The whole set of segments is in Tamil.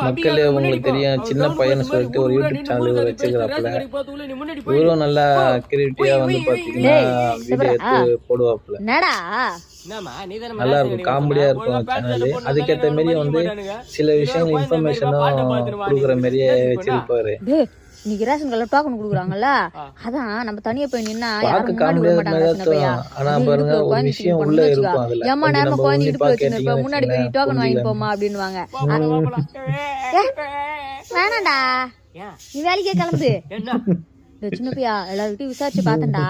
மக்களே உங்களுக்கு தெரியும், சின்ன பையன் சொல்லிட்டு ஒரு யூடியூப் சேனல் வச்சுக்கிறாப்புல. இவரும் நல்லா கிரியேட்டிவா வந்து பாத்தீங்கன்னா வீடியோ எடுத்து போடுவாப்புல. நல்லா இருக்கும், காமெடியா இருக்கும் சேனல். அதுக்கேற்ற மாரி வந்து சில விஷயங்கள் இன்ஃபர்மேஷனும் கொடுக்குற மாதிரியே வச்சிருப்பாரு. இன்னைக்கு ரேஷன் கடையில டோக்கன் குடுக்குறாங்கல்ல, அதான் நம்ம தனியா போய் நின்னா பார்க்க காமெடியா. ஆனா பாருங்க ஒரு விஷயம் உள்ள இருக்கும். அதுல ஏமா நேரமா குழந்தை இடுப்புல வச்சுருப்ப, முன்னாடி போய் டோக்கன் வாங்கிட்டு போமா அப்படின்னுவாங்க. வேணாண்டா, நீ வேலைக்கே கிளம்பு. இந்த சின்ன பையா எல்லார்கிட்டையும் விசாரிச்சு பார்த்தேன்டா,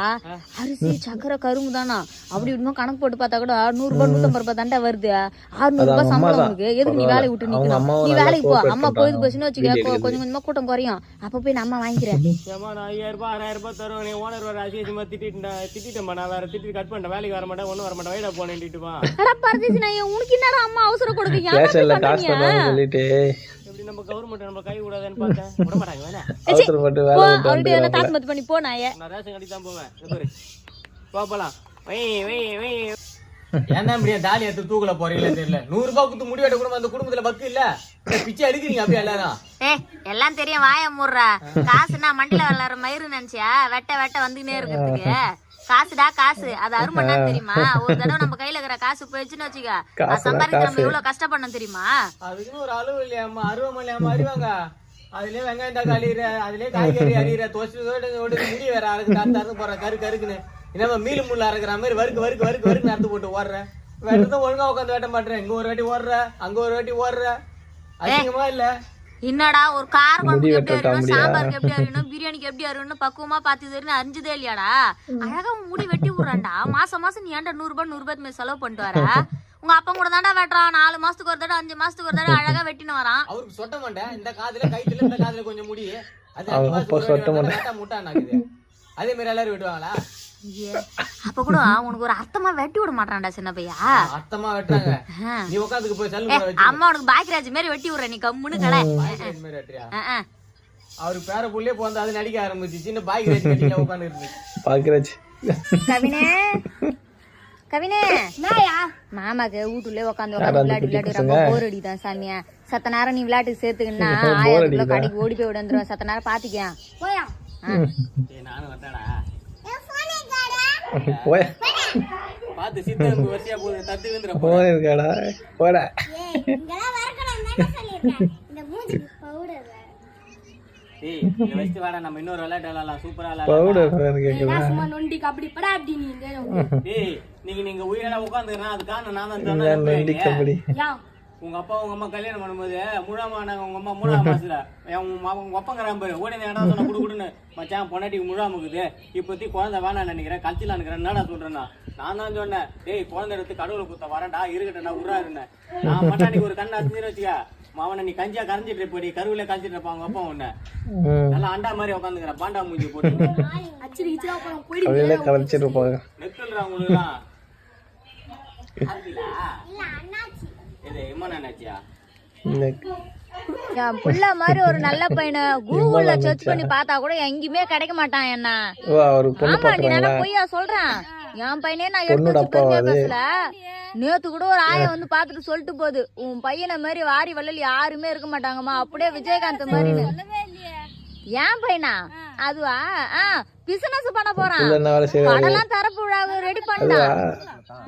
அரிசி சக்கரை கரும்பு தானா அப்படி இப்படிமா கணக்கு போட்டு பார்த்தா கூட 100 ரூபாய் 150 ரூபாய் தாண்டா வருது. 600 ரூபாய் சம்பளம் உனக்கு, எதுக்கு நீ வேலையை விட்டு நிக்கணும்? நீ வேலைக்கு போ. அம்மா போயிது போச்சுன்னு வச்சுக்க, கொஞ்சம் கொஞ்சமா கூட்டம் குறையும். அப்ப போய் நம்ம வாங்கிக்கிறேன். 5000 ரூபாய் 6000 ரூபாய் தரும். நீ ஓனர் வர அசியமா திட்டிட்டேன். நான் வேற திட்டி கட் பண்ணிட்டேன். வேலைக்கு வர மாட்டேன், ஒன்னும் வர மாட்டேன், வைடா போனேன்ட்டுமா. அட பரதேசி நான் உனக்கு என்னடா அம்மா அவசரம் கொடுக்குறீங்க? சொல்லிட்டு நம்ம கவர்மெண்ட் நம்ம கை விடாதேன்னு பார்த்தேன், விட மாட்டாங்க. வேணா அவசரப்பட்டு வேலை அவர்கிட்ட என்ன தாத்மத் பண்ணி போ. நான் ரேஷன் கட்டி தான் போவேன். போலாம். ஏன்னா இப்படியா தாலி எடுத்து தூக்கல போறீங்களா தெரியல. 100 ரூபாய் குத்து முடி வெட்ட கூட அந்த குடும்பத்துல பக்கு இல்ல, பிச்சை எடுக்கிறீங்க அப்படியே எல்லாரும். எல்லாம் தெரியும், வாய மூடுற. காசுனா மண்டில வளர மயிறு நினைச்சியா? வெட்ட வெட்ட வந்துனே இருக்கிறதுக்கு காசுடா காசு. அது அருமண்ணா தெரியுமா? ஒரு தடவை நம்ம கையில இருக்கிற காசு போயிடுச்சுன்னு வச்சுக்க, சம்பாதிக்க நம்ம எவ்வளவு கஷ்டப்படணும் தெரியுமா? அதுக்குன்னு ஒரு அளவு இல்லையாமா, அருவம் இல்லையாமா, அறிவாங்க. அதுலயே வெங்காயம் தக்காளி அறிற, அதுலயே காய்கறி அறிற, தோசை முடி வேற அறுக்கு போற கருக்குன்னு. என்னமா மீன் முள்ள அறுக்கிற மாதிரி வறுக்கு அறுத்து போட்டு ஓடுற. வெட்டதான் ஒழுங்கா உட்காந்து வெட்ட மாட்டேன். இங்க ஒரு வாட்டி ஓடுற, அங்க ஒரு வாட்டி ஓடுற. அதிகமா இல்ல என்னடா? ஒரு கார் குழம்புக்கு எப்படி அறியணும், சாம்பாருக்கு எப்படி அறியணும், பிரியாணிக்கு எப்படி அறியணும் பக்குவமா பாத்து தெரியும். அறிஞ்சதே இல்லையாடா? அழகா முடி வெட்டி விடுறான்டா. மாசம் நீ ஏன்டா 100 ரூபாய் செலவு பண்ணிட்டு வர? உங்க அப்பா கூட தாண்டா வெட்டுறான். 4 மாசத்துக்கு ஒரு தடவை 5 மாசத்துக்கு ஒரு தடவை அழகா வெட்டின்னு வரான். அவருக்கு சொட்ட மாட்டேன். இந்த காதுல கைத்துல இந்த காதுல கொஞ்சம் முடி. அது முட்டானாக்குது. அதே மாதிரி எல்லாரும் வெட்டுவாங்களா? அப்ப கூட உனக்கு ஒரு அர்த்தமா வெட்டி விட மாட்டான்டா சின்ன பையா. அர்த்தமா வெட்டுறாங்க. நீ உட்காந்துக்கு போய் சல்லு அம்மா உனக்கு பாக்கியராஜ் மாதிரி வெட்டி விடுற. நீ கம்முன்னு கடை அவரு பேர புள்ளியே போந்து அது நடிக்க ஆரம்பிச்சு. சின்ன பாக்கியராஜ் கட்டில உட்காந்து இருக்கு. பாக்கியராஜ் கவினே மாமாக்கு வீட்டுல உட்காந்து விளையாட்டு ரொம்ப போர் அடிதான் சாமியா. சத்த நேரம் நீ விளையாட்டுக்கு சேர்த்துக்கினா கடைக்கு ஓடி போய் விட சத்த நேரம் பாத்துக்கியா. நானும் வந்தாடா பாத்து சித்தம் வரிசையா போகுது. தத்து வந்துற போறடா போடா. ஏய் இங்க வெச்சு வாடா, நம்ம இன்னொரு விளையாட்டு விளையாடலாம். சூப்பரா விளையாடலாம். பவுடர் கேக்குதா? சும்மா நொண்டி கபடி படா அப்படி நீ ஏய் நீங்க உயிரடா உட்கார்ந்துறனா அது காரணம் நான் தான் சொன்னேன். நொண்டி கபடி உங்க அப்பா உங்க அம்மா கல்யாணம் பண்ணும்போது முழாமானாங்க. உங்க அம்மா முழா மாசுல உங்க அப்பங்கிறான் பாரு. ஓடி இடம் சொன்ன குடுக்குடுன்னு மச்சான் பொண்டாட்டிக்கு முழாமுக்குது. இப்பத்தி குழந்தை வேணாம் நினைக்கிறேன், கல்ச்சிலாம் நினைக்கிறேன். என்னடா சொல்றேன்னா நான் தான் சொன்னேன், டேய் குழந்தை எடுத்து கடவுளை குத்த வரேன்டா இருக்கட்டா உறாருன்னு. நான் மட்டாடிக்கு ஒரு கண்ணை அசிஞ்சிரு வச்சுக்க, மாவன நீ கஞ்சியா கரைஞ்சிட்டு இருப்படி, கருவில கரைஞ்சிட்டு இருப்பா உங்க அப்பா உன்ன. நல்லா அண்டா மாதிரி உட்காந்துக்கிற பாண்டா மூஞ்சி போட்டு நெக்கல்றா உங்களுக்கு எல்லாம். புள்ள மாதிரி ஒரு நல்ல பையனை கூகுள்ல சர்ச் பண்ணி பார்த்தா கூட எங்கேயுமே கிடைக்க மாட்டான். என்ன ஆமா நீ நல்லா பொய்யா சொல்றேன். என் பையனே நான் எடுத்து பெருமையா பேசல. நேத்து கூட ஒரு ஆய வந்து பாத்துட்டு சொல்லிட்டு போகுது, உன் பையனை மாதிரி வாரி வள்ளல் யாருமே இருக்க மாட்டாங்கம்மா, அப்படியே விஜயகாந்த் மாதிரி. ஏன் பையனா? அதுவா பிசினஸ் பண்ண போறான். பணம்லாம் தரப்பு ரெடி பண்ணா.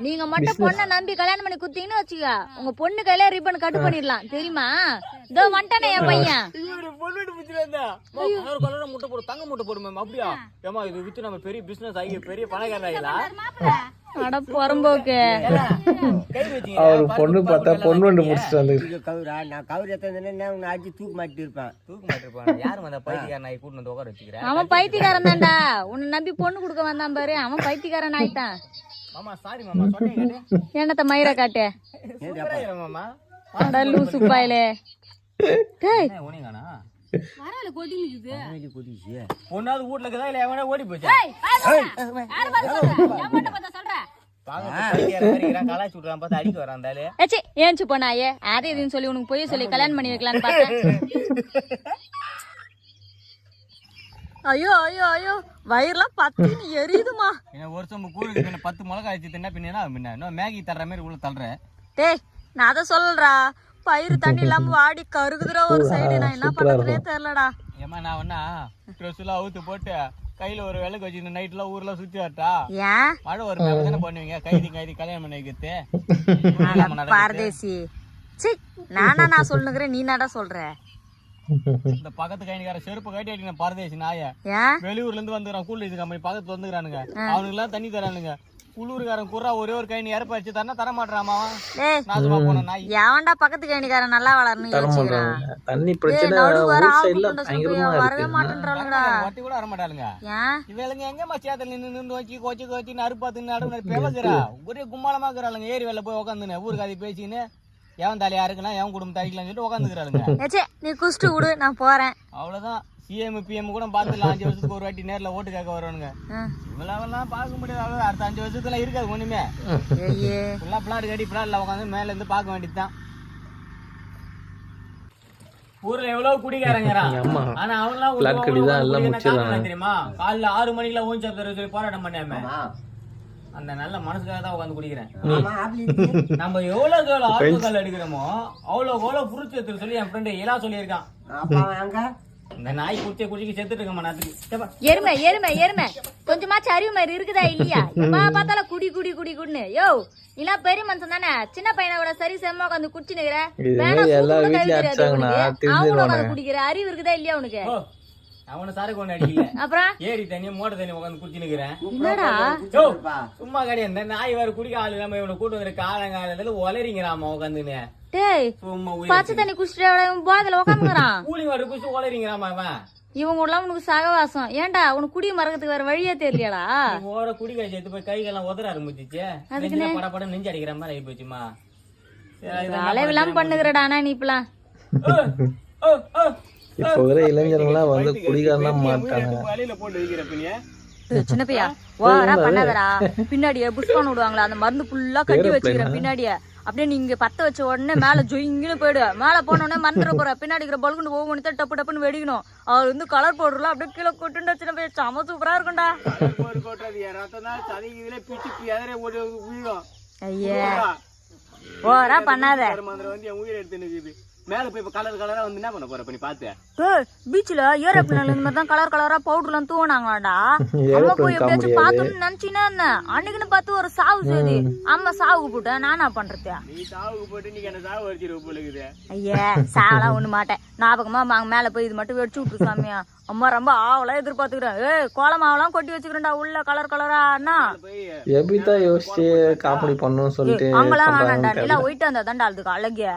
நீங்க மட்டும் பொண்ணை நம்பி கல்யாணம் பண்ணி குத்தீங்கன்னு வச்சுக்க, உங்க பொண்ணு கையில ரிப்பன் கட் பண்ணிடலாம் தெரியுமா? இதோ வந்துட்டானே என் பையன். முட்டை போடு, தங்க முட்டை போடு மேம். அப்படியா? ஏமா இது வித்து நம்ம பெரிய பிசினஸ் ஆகி பெரிய பணக்காரன் ஆகலாம். அட பொறம்போக்கு. அவரு பொண்ணு பார்த்தா பொண்ணு வந்து முடிச்சிட்டு வந்து நான் கவுரி எத்தனை அடிச்சு தூக்கு மாட்டி இருப்பேன். தூக்கு மாட்டி இருப்பான். யாரும் அந்த பைத்தியக்காரன் ஆகி கூட்டு வந்து உட்கார வச்சுக்கிறேன். அவன் பைத்தியக்காரன் தான்டா. உன்னை நம்பி பொண்ணு கொடுக்க வந்தான் பாரு, அவன் பைத்தியக்காரன் ஆயிட்டான். மாமா சாரி மாமா, சொன்னீங்க என்னத்த மயிரை காட்டு மாமா. அட லூசு பாயிலே. டேய் ஓனிங்கனா வரல கொடி நிக்குது. கொடிச்சு பொண்ணாவது வீட்ல இருக்கதா இல்ல எவனே ஓடி போச்சு? ஏய் யார் பாத்து சொல்ற? எவன்ட்ட பாத்து சொல்ற? பாங்க பைத்தியக்காரன் மாதிரி கலாச்சி விடுறான் பார்த்து அடிக்க வரான் தாலே. ஏச்சி ஏஞ்சு போனாயே அதே இதுன்னு சொல்லி உனக்கு போய் சொல்லி கல்யாணம் பண்ணி வைக்கலாம்னு பார்த்தேன். ஐயோ ஐயோ ஐயோ வயிறுலாம் பத்தினி எரியுதுமா. என்ன வருஷம் கூறுக்கு 10 மிளகாய் ஆச்சு தின்னா பின்னா பின்ன மேகி தர்ற மாதிரி உள்ள தள்ளுற. டேய் நான் அதை சொல்றா பயிர் தண்ணி இல்லாம வாடி கருகுதுற ஒரு சைடு நான் என்ன பண்றதுனே தெரியலடா. ஏமா நான் ஒன்னா ட்ரெஸ் எல்லாம் அவுத்து போட்டு கையில ஒரு விளக்கு வச்சு நைட்ல ஊர்ல சுத்தி வரட்டா? ஏன் மழை ஒரு தானே பண்ணுவீங்க கைதி கல்யாணம் பண்ணி வைக்கிறது பாரதேசி. சி நானா நான் சொல்லுகிறேன், நீ நாடா சொல்ற? இந்த பக்கத்து கைனிக்கார செருப்பு கட்டி அடிக்கிற பரதேசி நாய ஏன் வெளியூர்ல இருந்து வந்துக்கிறான் கூல் இது கம்பெனி பக்கத்துல வந்துக்கிறானுங்க, அவனுக்கு எல்லாம் தண்ணி தரானுங்க. குளூருக்காரன் குறா ஒரே ஒரு கைனி இறப்ப வச்சு தரனா தர மாட்டாமா? நாசமா போன நாய். எவன்டா பக்கத்து கைனிக்காரன் நல்லா வளரணும் யோசிக்கிறான். தண்ணி பிரச்சனை வரவே மாட்டேன்றாளுங்கடா. ஒட்டி கூட வர மாட்டாளுங்க. ஏன் இவளுங்க எங்கம்மா சேத்துல நின்று வச்சு கொச்சு கொச்சின்னு அறுப்பாத்து நடுவு பெவக்குறா ஒரே கும்மாளமா இருக்கிறாளுங்க. ஏரி வேலை போய் உட்காந்துன்னு ஊருக்கு அதை பேசின்னு எவன் தலையா இருக்கலாம் எவன் குடும்பம் தடிக்கலாம்னு சொல்லிட்டு உட்காந்துக்கிறாளுங்க. நீ குஷ்டு விடு நான் போறேன். அவ்வளவுதான். சிஎம் பிஎம் கூட பாத்துக்கலாம் 5 வருஷத்துக்கு ஒரு வாட்டி நேர்ல ஓட்டு கேட்க வருவானுங்க. இவ்வளவெல்லாம் பார்க்க முடியாது. அடுத்த 5 வருஷத்துல இருக்காது ஒண்ணுமே. ஃபுல்லா பிளாட் கட்டி பிளாட்ல உட்காந்து மேல இருந்து பார்க்க வேண்டியதுதான். ஊர்ல எவ்வளவு குடிக்காரங்கிறான், ஆனா அவங்களாம் தெரியுமா? காலைல 6 மணிக்கெல்லாம் ஓன் சாப்பிட்டு சொல்லி போராட்டம் பண்ணாம அந்த நல்ல மனசுக்காக தான் உட்காந்து குடிக்கிறேன். நம்ம எவ்வளவு ஆளுகள் அடிக்கிறோமோ அவ்வளவு புரிச்சு சொல்லி என் ஃப்ரெண்டு எல்லாம் சொல்லியிருக்கான். இந்த நாய் குடிச்ச குடிக்க செத்துட்டு இருக்க எருமை எருமை எருமை கொஞ்சமாச்சும் அறிவு மாதிரி இருக்குதா இல்லையா? பார்த்தாலும் குடி குடி குடி குடின்னு. யோ நீனா பெரிய மனுஷன் தானே, சின்ன பையனோட சரி செம்மா உட்காந்து குடிச்சுனுக்குற குடிக்கிற அறிவு இருக்குதா இல்லையா உனக்கு? அவனை சரக்கு ஒண்ணு அடிக்கல, அப்புறம் ஏரி தண்ணி மோட்டர் தண்ணி உட்காந்து குடிச்சுனுக்குறேன். என்னடா சும்மா கிடையாது. இந்த நாய் வேற குடிக்க ஆளு இல்லாம இவனை கூட்டு வந்து காலங்காலத்துல ஒலரிங்கிறாமா உட்காந்துன்னு. டேய் பச்சை தண்ணி குடிச்சிட்டு போதில உட்காந்துக்கிறான். கூலிங் வாட்டர் குடிச்சு ஒலரிங்கிறாமா அவன். இவங்க எல்லாம் உனக்கு சகவாசம். ஏன்டா உனக்கு குடி மறக்கிறதுக்கு வேற வழியே தெரியலடா? ஓட குடி காய்ச்சி எடுத்து போய் கைகெல்லாம் உதற ஆரம்பிச்சிச்சு. அதுக்கு பட நெஞ்சு அடிக்கிற மாதிரி ஆகி போச்சுமா. அளவெல்லாம் பண்ணுகிறடா. ஆனா நீ இப்பலாம் இப்ப வர இளைஞர்கள்லாம் வந்து குடிகாரனா மாட்டாங்க. வலையில போட்டு வைக்கிற பின்னிய சின்ன பையா ஓரா பண்ணாதடா. பின்னாடியே புஷ்பான் விடுவாங்களா அந்த மருந்து ஃபுல்லா கட்டி வச்சுக்கிறேன் பின்னாடியே. அப்படியே நீங்க பத்த வச்ச உடனே மேல ஜொயிங்கன்னு போயிடு. மேல போன உடனே மறந்துட போற. பின்னாடி இருக்கிற பல்குண்டு ஒவ்வொன்னு டப்பு டப்புன்னு வெடிக்கணும். அவர் வந்து கலர் பவுடர்லாம் அப்படியே கீழே கொட்டுண்டா. சின்ன பையன் செம சூப்பரா இருக்கும்டா. ஐயா ஓரா பண்ணாத. உயிர் எடுத்து மேல போய் கலர் கலரா வந்து என்ன பண்ண போற பண்ணி பாத்து பீச்ல ஏரோப்ளேன்ல இந்த மாதிரி தான் கலர் கலரா பவுடர் எல்லாம் தூவனாங்களாடா. அம்மா போய் எப்படியாச்சும் பாத்தோம்னு நினைச்சினா அன்னைக்குன்னு பார்த்து ஒரு சாவு செய்தி அம்மா சாவுக்கு போட்டேன். நானா பண்றது? நீ சாவுக்கு போட்டு நீங்க என்ன சாவு வச்சிருக்க போல இருக்குது. ஐயா சாவலாம் ஒண்ணு மாட்டேன். ஞாபகமா மேல போய் இது மட்டும் வெடிச்சு விட்டு சாமியா. அம்மா ரொம்ப ஆவலா எதிர்பார்த்துக்கிறேன். கோலமாவெல்லாம் கொட்டி வச்சுக்கிறேன்டா உள்ள கலர் கலரா. எப்படிதான் யோசிச்சு காமெடி பண்ணணும்னு சொல்லிட்டு அங்கெல்லாம் வேணாண்டா. நீலா ஒயிட் அந்த தாண்டா அதுக்கு அழகிய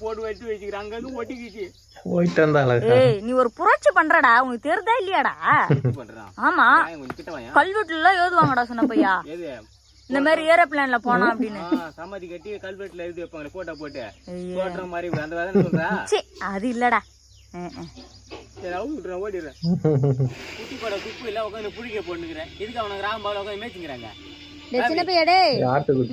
போட்டு வச்சு வச்சுக்கிறாங்க ஒட்டிக்கிச்சு. ஏய் நீ ஒரு புரட்சி பண்றடா. உனக்கு தெரியுதா இல்லையாடா? ஆமா கல்வெட்டுல எழுதுவாங்கடா சொன்ன பையா. இந்த மாதிரி ஏரோப்ளேன்ல போனா அப்படின்னு சமாதி கட்டி கல்வெட்டுல எழுதி வைப்பாங்க போட்டோ போட்டு போடுற மாதிரி அந்த வேலை சொல்றா. அது இல்லடா. ஓடிடுறேன் குட்டி பட குப்பு இல்ல உட்காந்து புடிக்க போட்டுக்கிறேன். இதுக்கு அவனுக்கு ராம்பால உட்காந்து மேய்ச்சிக்கிறாங்க. சின்ன பையடே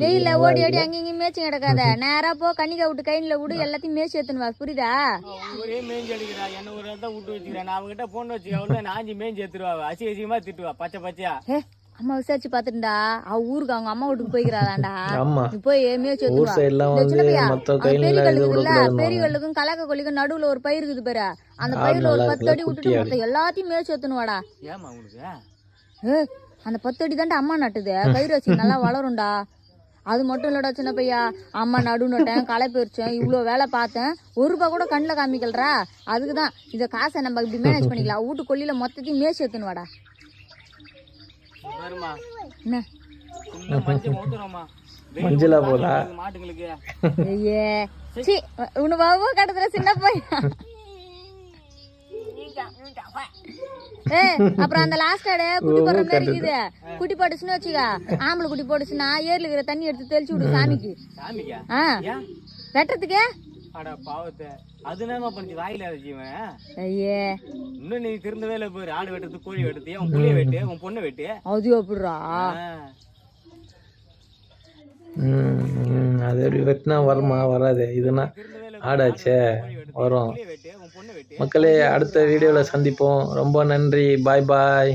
வெயில ஓடி ஓடி அங்கேயும் மேய்ச்சி கிடக்காத. நேரா போ கண்ணிக்கா விட்டு கையில விடு எல்லாத்தையும் மேய்ச்சி எடுத்துன்னு வா. புரியுதா? ஒரே மேய்ஞ்சி அடிக்கிறா. என்ன ஒரு இடத்த விட்டு வச்சுக்கிறேன். நான் அவங்ககிட்ட போன் வச்சுக்க நாஞ்சி மேய்ஞ்சி எடுத்துருவா. அசிங்கமா திட்டுவா பச்சை பச்சையா. அம்மா விசாரிச்சு பாத்துட்டா அவ ஊருக்கு அவங்க அம்மா வீட்டுக்கு போய்க்கிறாளாண்டா. நீ போய் மேய்ச்சி பெரிய கல்லுக்கும் கலக்க கொல்லிக்கும் நடுவுல ஒரு பயிர் இருக்குது பாரு. அந்த பயிர்ல ஒரு 10 அடி விட்டுட்டு மொத்தம் எல்லாத்தையும் மேய்ச்சி எடுத்துன்னு வாடா. அந்த 10 அடி தாண்டா அம்மா நட்டுது. கயிறு வச்சு நல்லா வளரும்டா. அது மட்டும் இல்லடா சின்ன பையா. அம்மா நடு நட்டேன் களை பறிச்சேன் இவ்வளவு வேலை பார்த்தேன். ₹1 கூட கண்ணுல காமிக்கலரா. அதுக்குதான் இத காசை நம்ம இப்படி மேனேஜ் பண்ணிக்கலாம். வீட்டு கொல்லியில மொத்தத்தையும் மேய்ச்சி எடுத்துன்னு வாடா. மஞ்சளா போதா மாட்டுங்களுக்கு உன்னு பாபு கட்டத்துல சின்ன பையன். அப்புறம் அந்த லாஸ்ட் குட்டி போடுற மாதிரி இருக்குது. குட்டி போட்டுச்சுன்னு வச்சுக்க. ஆம்பளை குட்டி போட்டுச்சுன்னா ஏர்ல இருக்கிற தண்ணி எடுத்து தெளிச்சு விடு சாமிக்கு. வெட்டுறதுக்கு இன்னும் நீ திருந்த வேலை போய் ஆடு வெட்டுறது கோழி வெட்டுறது உன் புள்ளிய வெட்டு உன் பொண்ணை வெட்டு. அது எப்படிரா? அது எப்படி வெட்டினா வருமா? வராது. இதுனா ஆடாச்சே வரும். மக்களே அடுத்த வீடியோல சந்திப்போம். ரொம்ப நன்றி. பாய் பாய்.